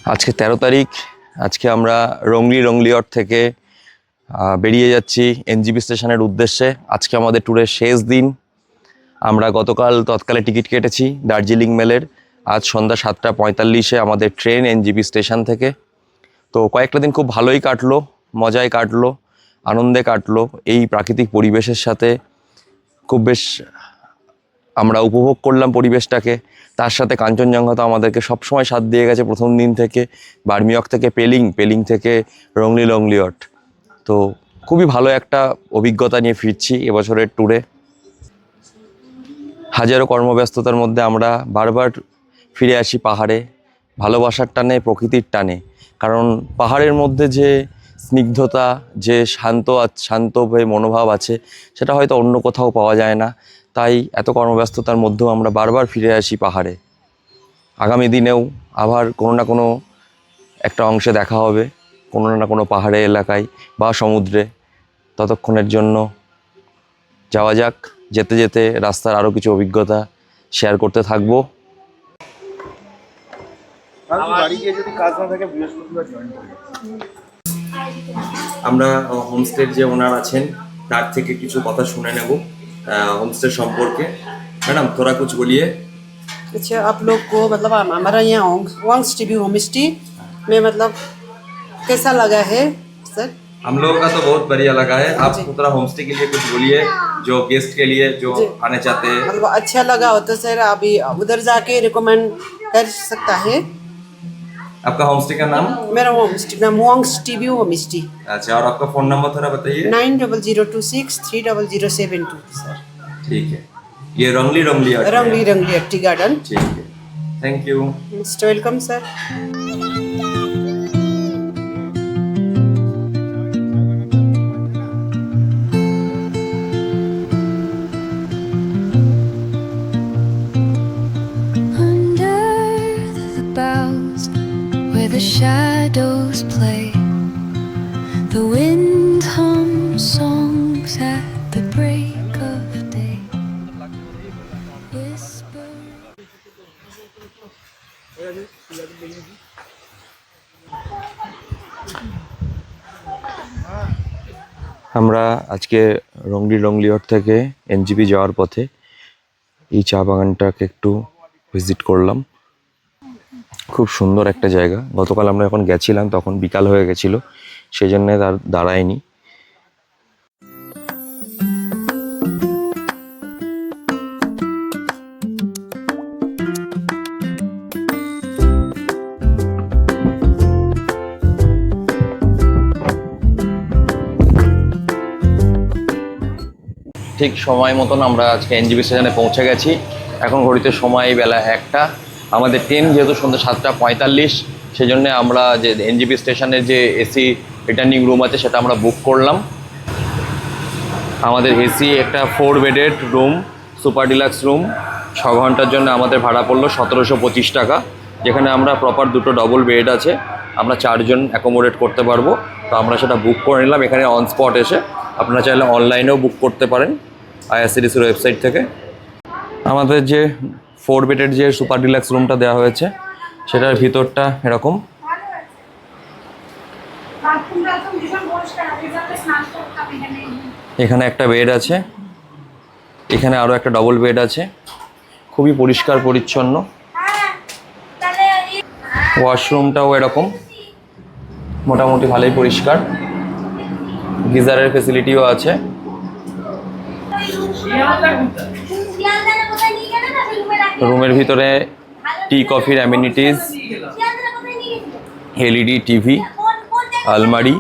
আজকে 13 তারিখ। আজকে আমরা রংলিয়ট থেকে বেরিয়ে যাচ্ছি এনজিপি স্টেশনের উদ্দেশ্যে। আজকে আমাদের ট্যুরের শেষ দিন। আমরা গতকাল তৎকালে টিকিট কেটেছি দার্জিলিং মেলের। আজ সন্ধ্যা 7:45-এ আমাদের ট্রেন এনজিপি স্টেশন থেকে। তো কয়েকটা দিন খুব ভালোই কাটলো, মজায় কাটলো, আনন্দে কাটলো। এই প্রাকৃতিক পরিবেশের সাথে খুব বেশ আমরা উপভোগ করলাম পরিবেশটাকে। তার সাথে কাঞ্চনজঙ্ঘা তো আমাদেরকে সবসময় সাথ দিয়ে গেছে প্রথম দিন থেকে। বার্মিয়ক থেকে পেলিং থেকে রংলিয়ট। তো খুবই ভালো একটা অভিজ্ঞতা নিয়ে ফিরছি এবছরের ট্যুরে। হাজারো কর্মব্যস্ততার মধ্যে আমরা বারবার ফিরে আসি পাহাড়ে, ভালোবাসার টানে, প্রকৃতির টানে। কারণ পাহাড়ের মধ্যে যে স্নিগ্ধতা, যে শান্ত মনোভাব আছে, সেটা হয়তো অন্য কোথাও পাওয়া যায় না। তাই এত কর্মব্যস্ততার মধ্যেও আমরা বারবার ফিরে আসি পাহাড়ে। আগামী দিনেও আবার কোনো না কোনো একটা অংশে দেখা হবে, কোনো না কোনো পাহাড়ে এলাকায় বা সমুদ্রে। ততক্ষণের জন্য যাওয়া যাক। যেতে যেতে রাস্তার আরও কিছু অভিজ্ঞতা শেয়ার করতে থাকবো। আমরা হোমস্টের যে ওনার আছেন তার থেকে কিছু কথা শুনে নেব হোमस्टे সম্পর্কে। मैडम थोड़ा कुछ बोलिए। अच्छा, आप लोग को मतलब हमारा यहाँ वांग्स टीवी होमस्टे में मतलब कैसा लगा है सर? हम लोगों का तो बहुत बढ़िया लगा है। आप थोड़ा होमस्टे के लिए कुछ बोलिए, जो गेस्ट के लिए जो आने चाहते हैं। मतलब अच्छा लगा हो तो सर अभी उधर जाके रिकमेंड कर सकता है। आपका होमस्टे का नाम? मेरा होमस्टे नाम वांग्स टीवी होमस्टे। अच्छा, और आपका फ़ोन नंबर थोड़ा बताइए। 9002630072 सर। ठीक है, ये रंगली टी गार्डन। ठीक है, thank you. Most welcome sir. The shadows play, the wind hums songs at the break of day. Whisper. আমরা আজকে রংলিয়ট থেকে এনজিপি যাওয়ার পথে এই চা বাগানটাকে একটু ভিজিট করলাম। খুব সুন্দর একটা জায়গা। গতকাল আমরা যখন গেছিলাম তখন বিকাল হয়ে গেছিল, সেই জন্য তার দাঁড়ায়নি। ঠিক সময় মতন আমরা আজকে এনজিপি স্টেশনে পৌঁছে গেছি। এখন ঘড়িতে সময় বেলা 1টা। আমাদের ট্রেন যেহেতু সন্ধ্যা 7:45, সেই জন্যে আমরা যে এনজিপি স্টেশনের যে এসি রিটার্নিং রুম আছে সেটা আমরা বুক করলাম। আমাদের এসি একটা 4 bedded room, super deluxe room. 6 ঘন্টার জন্য আমাদের ভাড়া পড়লো 1725 টাকা। যেখানে আমরা প্রপার 2টো ডবল বেড আছে, আমরা 4 জন অ্যাকোমোডেট করতে পারবো। তো আমরা সেটা বুক করে নিলাম এখানে অন স্পট এসে। আপনারা চাইলে অনলাইনেও বুক করতে পারেন আইআরসিটিসির ওয়েবসাইট থেকে। আমাদের যে 4 বেডের যে সুপার ডিলাক্স রুমটা দেওয়া হয়েছে সেটার ভিতরটা এরকম। এখানে একটা বেড আছে, এখানে আরও একটা ডবল বেড আছে। খুবই পরিষ্কার পরিচ্ছন্ন। ওয়াশরুমটাও এরকম, মোটামুটি ভালোই পরিষ্কার। গিজারের ফেসিলিটিও আছে। রুমের ভিতরে টি কফির অ্যামিনিটিস, এলইডি টিভি, আলমারি,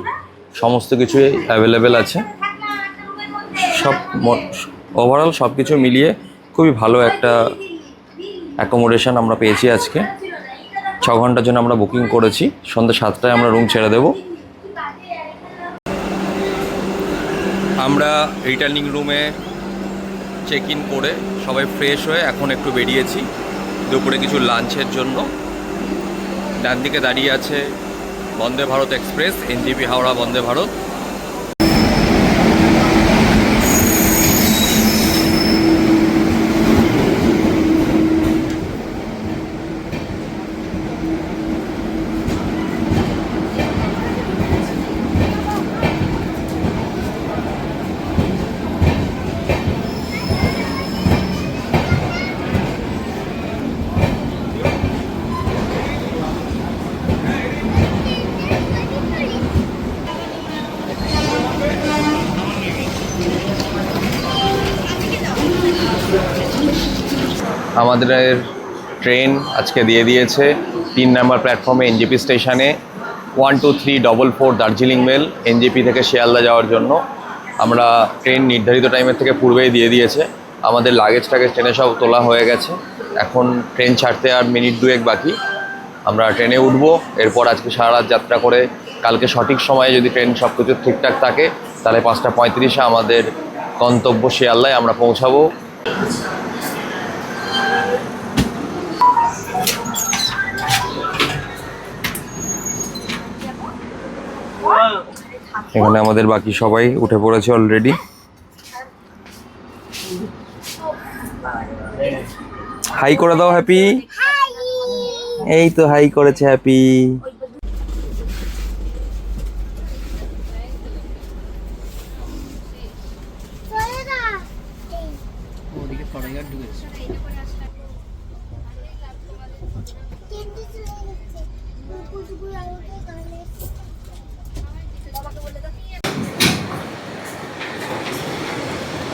সমস্ত কিছুই অ্যাভেলেবেল আছে। সব ওভারঅল সব কিছু মিলিয়ে খুবই ভালো একটা অ্যাকোমোডেশন আমরা পেয়েছি আজকে। 6 ঘন্টার জন্য আমরা বুকিং করেছি। সন্ধ্যা 7টায় আমরা রুম ছেড়ে দেব। আমরা রিটার্নিং রুমে চেক ইন করে সবাই ফ্রেশ হয়ে এখন একটু বেরিয়েছি দুপুরে কিছু লাঞ্চের জন্য। ডান দিকে দাঁড়িয়ে আছে বন্দে ভারত এক্সপ্রেস, এনজিপি হাওড়া বন্দে ভারত। আমাদের ট্রেন আজকে দিয়ে দিয়েছে 3 নম্বর প্ল্যাটফর্মে এনজেপি স্টেশনে 12344 দার্জিলিং মেল এনজেপি থেকে শিয়ালদা যাওয়ার জন্য। আমরা ট্রেন নির্ধারিত টাইমের থেকে পূর্বেই দিয়ে দিয়েছে। আমাদের লাগেজ টাগেজ ট্রেনে সব তোলা হয়ে গেছে। এখন ট্রেন ছাড়তে আর মিনিট 2 বাকি। আমরা ট্রেনে উঠবো, এরপর আজকে সারা রাত যাত্রা করে কালকে সঠিক সময়ে যদি ট্রেন সব কিছু ঠিকঠাক থাকে তাহলে 5:35 আমাদের গন্তব্য শিয়ালদায় আমরা পৌঁছাবো। এখানে আমাদের বাকি সবাই উঠে পড়েছে অলরেডি। হাই করে দাও হ্যাপি। এই তো হাই করেছে হ্যাপি।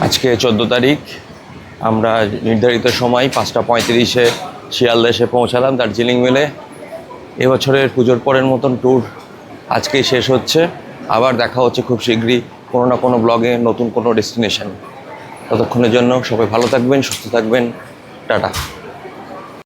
আজকে 14 তারিখ। আমরা নির্ধারিত সময় 5:35 শিয়ালদা এসে পৌঁছালাম দার্জিলিং মেলে। এবছরের পুজোর পরের মতন ট্যুর আজকেই শেষ হচ্ছে। আবার দেখা হচ্ছে খুব শীঘ্রই কোনো না কোনো ব্লগে, নতুন কোনো ডেস্টিনেশন। ততক্ষণের জন্য সবাই ভালো থাকবেন, সুস্থ থাকবেন। টাটা।